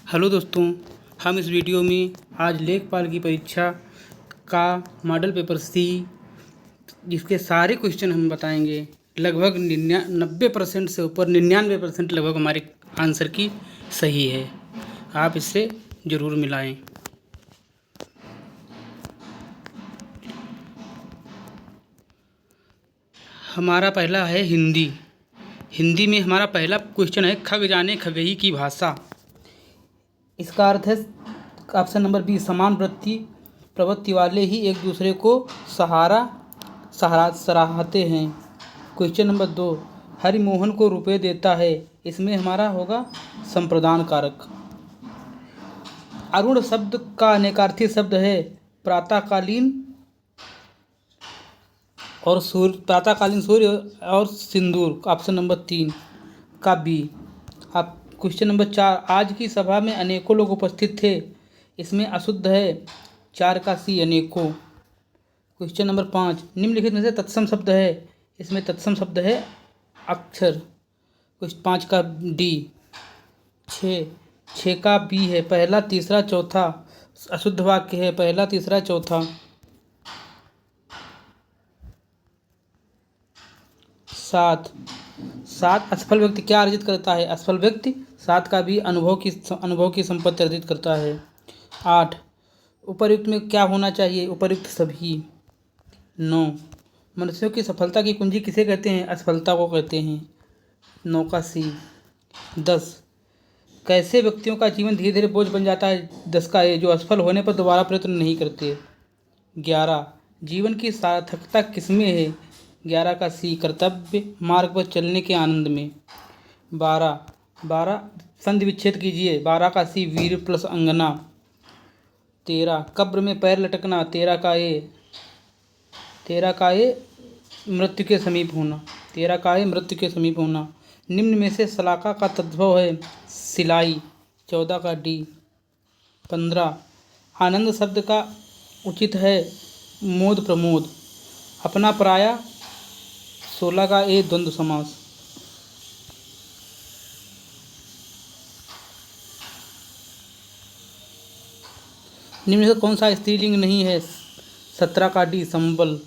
Hello दोस्तों, हम इस वीडियो में आज लेखपाल की परीक्षा का मॉडल पेपर सी जिसके सारे क्वेश्चन हम बताएंगे। लगभग 90% से ऊपर 99% लगभग हमारे आंसर की सही है। आप इससे ज़रूर मिलाएं। हमारा पहला है हिंदी। हिंदी में हमारा पहला क्वेश्चन है खग जाने खगही की भाषा। इसका अर्थ है ऑप्शन नंबर बी, समान प्रवृत्ति वाले ही एक दूसरे को सराहते हैं। क्वेश्चन नंबर 2, हरिमोहन को रुपए देता है। इसमें हमारा होगा संप्रदान कारक। अरुण शब्द का अनेकार्थी शब्द है प्रातःकालीन सूर्य और सिंदूर। ऑप्शन नंबर 3 का बी। आप क्वेश्चन नंबर 4, आज की सभा में अनेकों लोग उपस्थित थे। इसमें अशुद्ध है 4 का सी, अनेकों। क्वेश्चन नंबर 5, निम्नलिखित में से तत्सम शब्द है। इसमें तत्सम शब्द है अक्षर। क्वेश्चन 5 का डी। 6 का बी है पहला तीसरा चौथा। अशुद्ध वाक्य है पहला तीसरा चौथा। 7 असफल व्यक्ति क्या अर्जित करता है। असफल व्यक्ति 7 का भी अनुभव की संपत्ति अर्जित करता है। 8 उपर्युक्त में क्या होना चाहिए। उपर्युक्त सभी। 9 मनुष्यों की सफलता की कुंजी किसे कहते हैं। असफलता को कहते हैं। 9 का सी। 10 कैसे व्यक्तियों का जीवन धीरे धीरे बोझ बन जाता है। 10 का ए, जो असफल होने पर दोबारा प्रयत्न नहीं करते। 11 जीवन की सार्थकता किसमें है। 11 का सी, कर्तव्य मार्ग पर चलने के आनंद में। 12 संधि विच्छेद कीजिए। 12 का सी, वीर प्लस अंगना। 13 कब्र में पैर लटकना। 13 का ए मृत्यु के समीप होना। 13 का ए मृत्यु के समीप होना। निम्न में से शलाका का तद्भव है सिलाई। 14 का डी। 15 आनंद शब्द का उचित है मोद प्रमोद। अपना पराया। 16 का ए द्वंद्व समास। निम्न से कौन सा स्त्रीलिंग नहीं है। 17 का डी, संबल।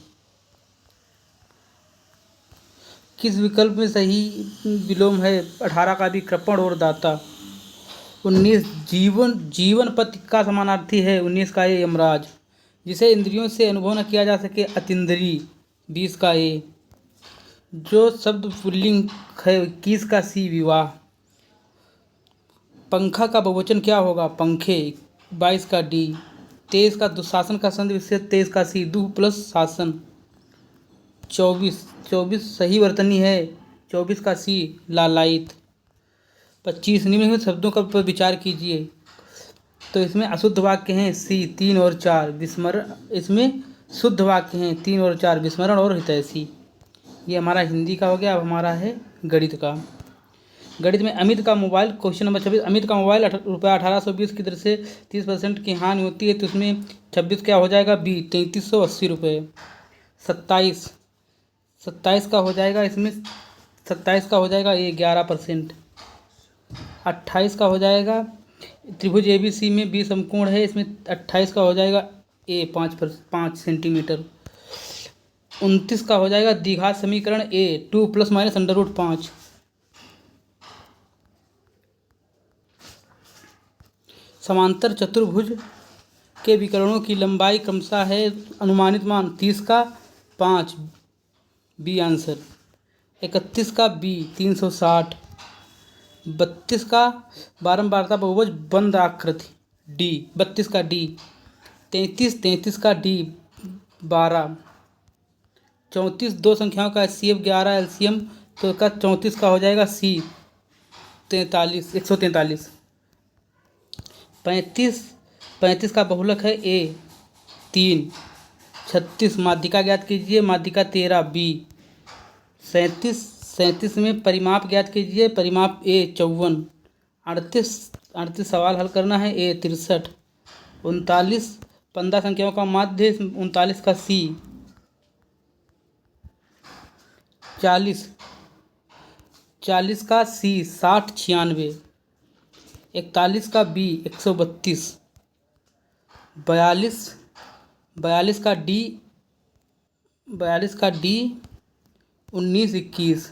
किस विकल्प में सही विलोम है। 18 का भी, कृपण और दाता। 19 जीवन पथ का समानार्थी है। 19 का ए, यमराज। जिसे इंद्रियों से अनुभव न किया जा सके, अतीन्द्रिय। 20 का ए। जो शब्द पुल्लिंग है। 21 का सी, विवाह। पंखा का बहुवचन क्या होगा। पंखे। 22 का डी। 23 का दुशासन का संधि विच्छेद। 23 का सी, दुह प्लस शासन। 24 सही वर्तनी है। 24 का सी, लालायित। 25 निम्नलिखित शब्दों का पर विचार कीजिए। तो इसमें अशुद्ध वाक्य हैं सी, 3 और 4। विस्मरण। इसमें शुद्ध वाक्य हैं 3 और 4, विस्मरण और हितैषी। ये हमारा हिंदी का हो गया। अब हमारा है गणित का। गणित में अमित का मोबाइल। क्वेश्चन नंबर 26, अमित का मोबाइल रुपये 1820 की दर से 30% की हानि होती है। तो इसमें 26 क्या हो जाएगा बी, 3380 रुपये। 27 का हो जाएगा। इसमें 27 का हो जाएगा ए, 11%। 28 का हो जाएगा त्रिभुज ABC में बी समकोण है। इसमें 28 का हो जाएगा ए, 5 सेंटीमीटर। 29 का हो जाएगा द्विघात समीकरण ए, 2 ± √5। समांतर चतुर्भुज के विकर्णों की लंबाई क्रमशः है। अनुमानित मान 30 का 5, बी आंसर। 31 का बी, 360। 32 का बारंबारता बहुभुज बंद आकृति, डी। 32 का डी। 33 का डी, 12। 34 दो संख्याओं का HCF 11 एलसीएम, तो इसका 34 का हो जाएगा सी, 143। 35 का बहुलक है ए, 3। 36 माध्यिका ज्ञात कीजिए। माध्यिका 13, बी। 37 में परिमाप ज्ञात कीजिए। परिमाप ए, 54। 38 सवाल हल करना है ए, 63। 39 15 संख्याओं का माध्य। 39 का सी। 40 का सी, 60 96। 41 का बी 132, 42 42 का डी 19 21,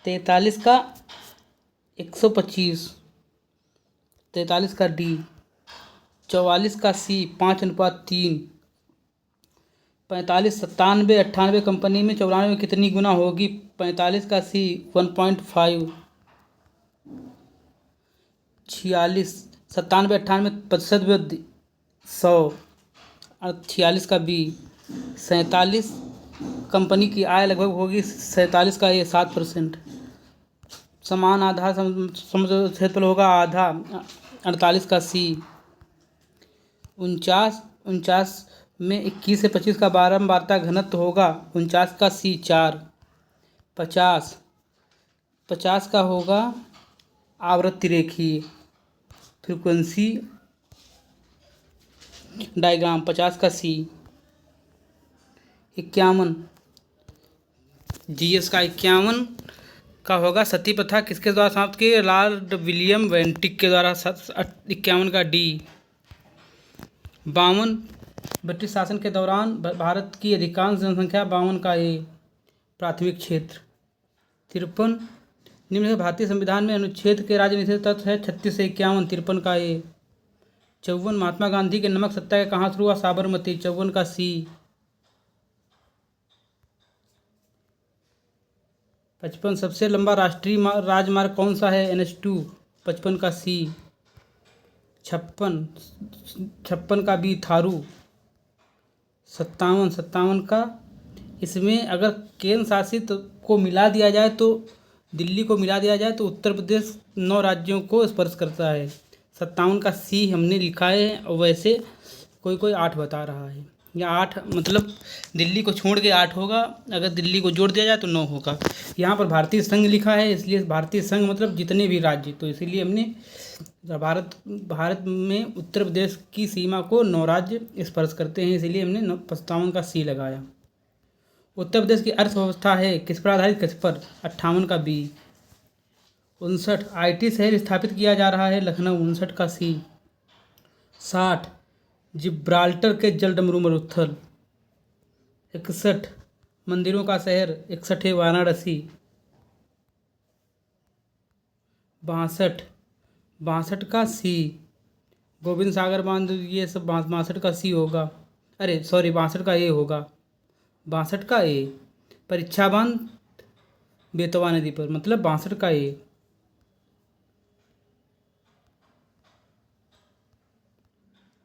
43 का 125, 43 का डी, 44 का सी 5:3, 45 97 98 कंपनी में 94 में कितनी गुना होगी? 45 का सी 1.5, 46 97 98 प्रतिशत में 100, और 46 का बी 47 कंपनी की आय लगभग होगी 47 का ये 7%। समान आधार समुद्र क्षेत्रफल होगा आधा 48 का सी। 49 में 21 से 25 का बारंबारता घनत्व होगा 49 का सी 4। 50 का होगा आवृत्ति रेखीय फ्रीक्वेंसी डायग्राम 50 का सी। 51 जीएस का 51 का होगा सती प्रथा किसके द्वारा समाप्त की? लॉर्ड विलियम बेंटिक के द्वारा। 51 का डी। 52 ब्रिटिश शासन के दौरान भारत की अधिकांश जनसंख्या 52 का ए प्राथमिक क्षेत्र। 53 निम्न से भारतीय संविधान में अनुच्छेद के राजनीतिक तत्व है 36 से 51, 53 का ए। 54 महात्मा गांधी के नमक सत्याग्रह कहाँ शुरू हुआ? साबरमती, 54 का सी। 55 सबसे लंबा राष्ट्रीय राजमार्ग कौन सा है? NH2, 55 का सी। 56 का बी थारू। 57 का, इसमें अगर केंद्र शासित को मिला दिया जाए तो दिल्ली को मिला दिया जाए तो उत्तर प्रदेश 9 राज्यों को स्पर्श करता है। 57 का सी हमने लिखा है, और वैसे कोई 8 बता रहा है, या 8 मतलब दिल्ली को छोड़ के 8 होगा, अगर दिल्ली को जोड़ दिया जाए तो 9 होगा। यहाँ पर भारतीय संघ लिखा है, इसलिए भारतीय संघ मतलब जितने भी राज्य, तो इसीलिए हमने भारत में उत्तर प्रदेश की सीमा को 9 राज्य स्पर्श करते हैं, इसीलिए हमने 57 का सी लगाया। उत्तर प्रदेश की अर्थव्यवस्था है किस पर आधारित? किस पर? 58 का बी। 59 IT शहर स्थापित किया जा रहा है लखनऊ, 59 का सी। 60 जिब्राल्टर के जलडमरू मरुस्थल। 61 मंदिरों का शहर, 61 है वाराणसी। 62 का सी गोविंद सागर बांध, ये सब 62 का सी होगा, अरे सॉरी 62 का ए होगा, 62 का ए। परीक्षा बांध बेतवा नदी पर, मतलब 62 का ए।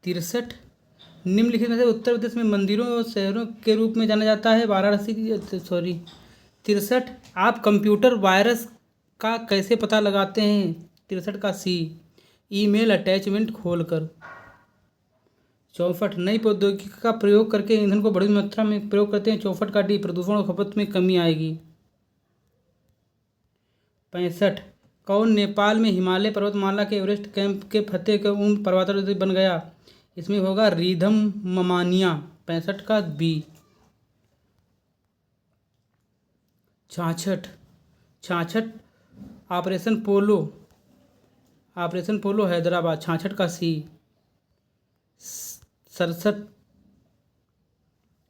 63 निम्नलिखित में से उत्तर प्रदेश में मंदिरों और शहरों के रूप में जाना जाता है वाराणसी, सॉरी 63 आप कंप्यूटर वायरस का कैसे पता लगाते हैं? 63 का सी ईमेल अटैचमेंट खोलकर। 64 नई प्रौद्योगिकी का प्रयोग करके ईंधन को बड़ी मात्रा में प्रयोग करते हैं, 64 का डी प्रदूषण और खपत में कमी आएगी। 65 कौन नेपाल में हिमालय पर्वतमाला के एवरेस्ट कैंप के फतेह के पर्वतारोही बन गया? इसमें होगा रिधम ममानिया, 65 का बी। 66 ऑपरेशन पोलो हैदराबाद, 66 का सी। 67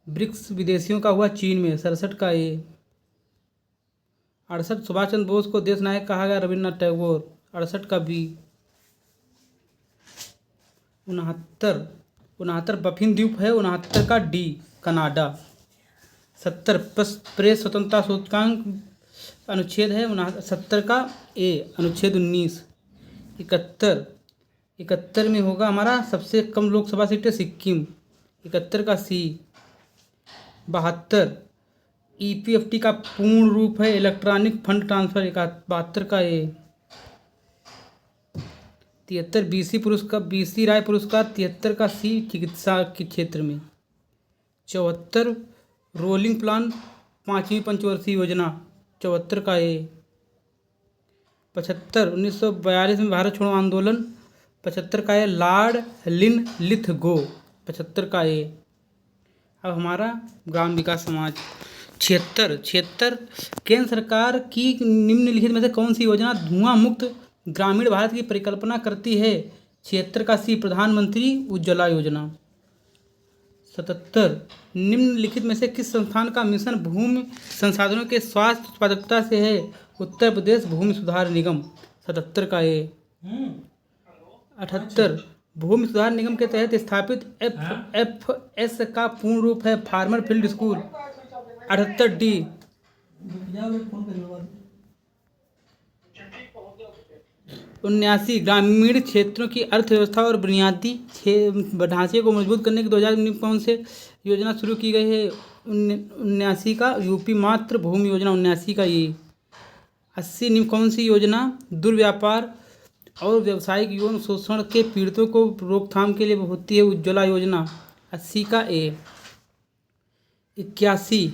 ब्रिक्स विदेशियों का हुआ चीन में, 67 का ए। 68 सुभाष चंद्र बोस को देश नायक कहा गया रविन्द्रनाथ टैगोर, 68 का बी। 69 बफिन द्वीप है, 69 का डी कनाडा। 70 प्रेस स्वतंत्रता सूचकांक अनुच्छेद है 70 का ए, अनुच्छेद 19। 71 में होगा हमारा सबसे कम लोकसभा सीटें सिक्किम, 71 का सी। 72 EPFT का पूर्ण रूप है इलेक्ट्रॉनिक फंड ट्रांसफर, 72 का ए। 73 BC राय पुरस्कार, 73 का सी चिकित्सा के क्षेत्र में। 74 रोलिंग प्लान 5वीं पंचवर्षीय योजना, 74 का ए। 75 1942 में भारत छोड़ो आंदोलन, 75 का ए। लॉर्ड लिथगो, 75 का ए। अब हमारा ग्राम विकास समाज 76 76 केंद्र सरकार की निम्नलिखित में से कौन सी योजना धुआं मुक्त ग्रामीण भारत की परिकल्पना करती है? 76 का सी, प्रधानमंत्री उज्ज्वला योजना। 77 निम्नलिखित में से किस संस्थान का मिशन भूमि संसाधनों के स्वास्थ्य उत्पादकता से है? उत्तर प्रदेश भूमि सुधार निगम। 77 का ए। 78 भूमि सुधार निगम के तहत स्थापित FFS का पूर्ण रूप है फार्मर फील्ड स्कूल। 78 डी। 79 ग्रामीण क्षेत्रों की अर्थव्यवस्था और बुनियादी ढांचे को मजबूत करने की 2019 कौन से योजना शुरू की गई है? 79 का यूपी मातृ भूमि योजना। 79 का ये। 80 निम्न कौन सी योजना दुर्व्यापार और व्यावसायिक यौन शोषण के पीड़ितों को रोकथाम के लिए होती है? उज्ज्वला योजना। 80 का ए। 81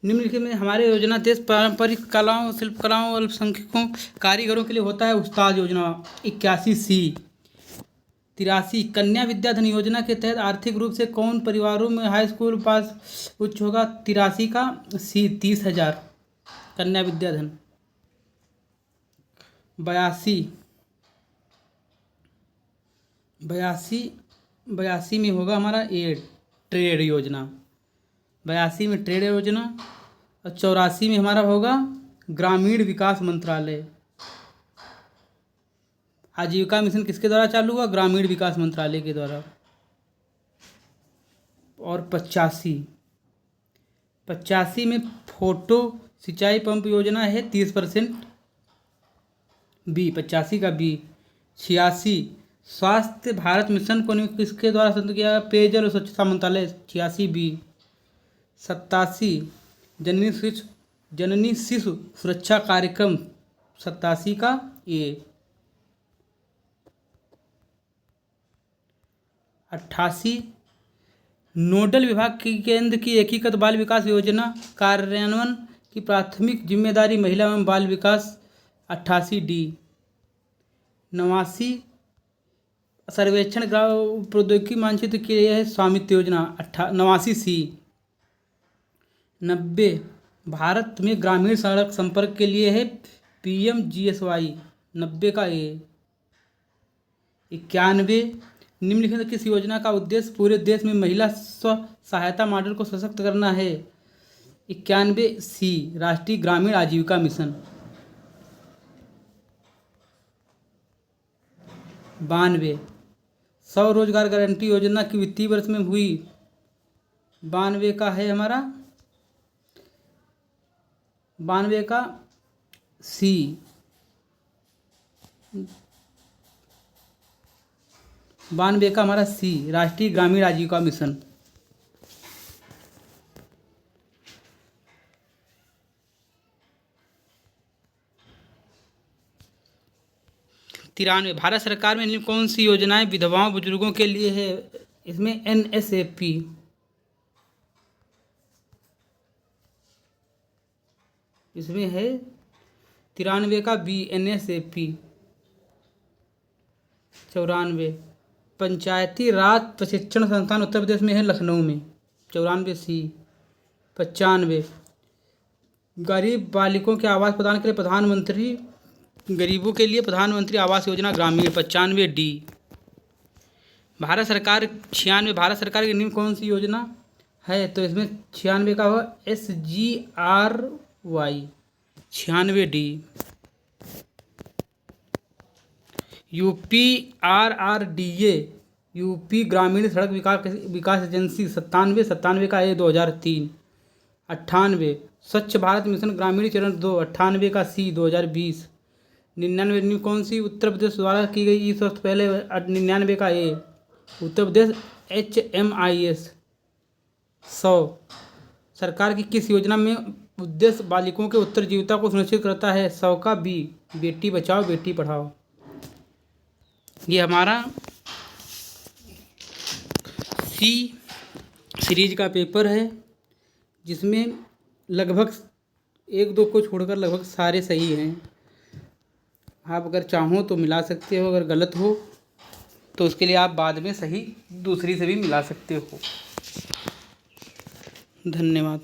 निम्नलिखित में हमारे योजना देश पारंपरिक कलाओं शिल्पकलाओं और अल्पसंख्यकों कारीगरों के लिए होता है? उस्ताद योजना। 81 सी। 83 कन्या विद्याधन योजना के तहत आर्थिक रूप से कौन परिवारों में हाई स्कूल पास उच्च होगा? 83 का सी, 30,000 कन्या विद्याधन। 82 में होगा हमारा ए, ट्रेड योजना। 82 में ट्रेड योजना और 84 में हमारा होगा ग्रामीण विकास मंत्रालय। आजीविका मिशन किसके द्वारा चालू हुआ? ग्रामीण विकास मंत्रालय के द्वारा। और 85 में फोटो सिंचाई पंप योजना है 30% बी। 85 का बी। 86 स्वास्थ्य भारत मिशन को किसके द्वारा संचालित किया? पेयजल और स्वच्छता मंत्रालय। 86 बी। 87 जननी शिशु सुरक्षा कार्यक्रम। 87 का ए। 88 नोडल विभाग की केंद्र की एकीकृत बाल विकास योजना कार्यान्वयन की प्राथमिक जिम्मेदारी महिला एवं बाल विकास। 88 डी। 89 सर्वेक्षण प्रौद्योगिकी मानचित्र के लिए है स्वामित्व योजना। 89 सी। 90 भारत में ग्रामीण सड़क संपर्क के लिए है PMGSY। 90 का ए। 91 निम्नलिखित किस योजना का उद्देश्य पूरे देश में महिला स्व सहायता मॉडल को सशक्त करना है? 91 सी, राष्ट्रीय ग्रामीण आजीविका मिशन। 92 स्व रोजगार गारंटी योजना की वित्तीय वर्ष में हुई। 92 का है हमारा 92 का सी। 92 का हमारा सी, राष्ट्रीय ग्रामीण आजीविका मिशन। 93 भारत सरकार में निम्न कौन सी योजनाएं विधवाओं बुजुर्गों के लिए है? इसमें NSAP। इसमें है 93 का बी, NSAP। 94 पंचायती राज प्रशिक्षण संस्थान उत्तर प्रदेश में है लखनऊ में। 94 सी। 95 गरीब बालिकों के आवास प्रदान के लिए प्रधानमंत्री गरीबों के लिए प्रधानमंत्री आवास योजना ग्रामीण। 95 डी। भारत सरकार 96 भारत सरकार की निम्न कौन सी योजना है? तो इसमें 96 का होगा SGRY। 96 डी। UPRRDA यूपी ग्रामीण सड़क विकास एजेंसी। 97 का ए 2003। 98 स्वच्छ भारत मिशन ग्रामीण चरण 2। 98 का सी 2020। 99 कौन सी उत्तर प्रदेश द्वारा की गई इस वक्त पहले? 99 का ए उत्तर प्रदेश HMIS 100 सरकार की किस योजना में उद्देश्य बालिकों के उत्तरजीविता को सुनिश्चित करता है? 100 का बी, बेटी बचाओ बेटी पढ़ाओ। ये हमारा सी सीरीज का पेपर है जिसमें लगभग 1-2 को छोड़कर लगभग सारे सही हैं। आप अगर चाहो तो मिला सकते हो, अगर गलत हो तो उसके लिए आप बाद में सही दूसरी से भी मिला सकते हो। धन्यवाद।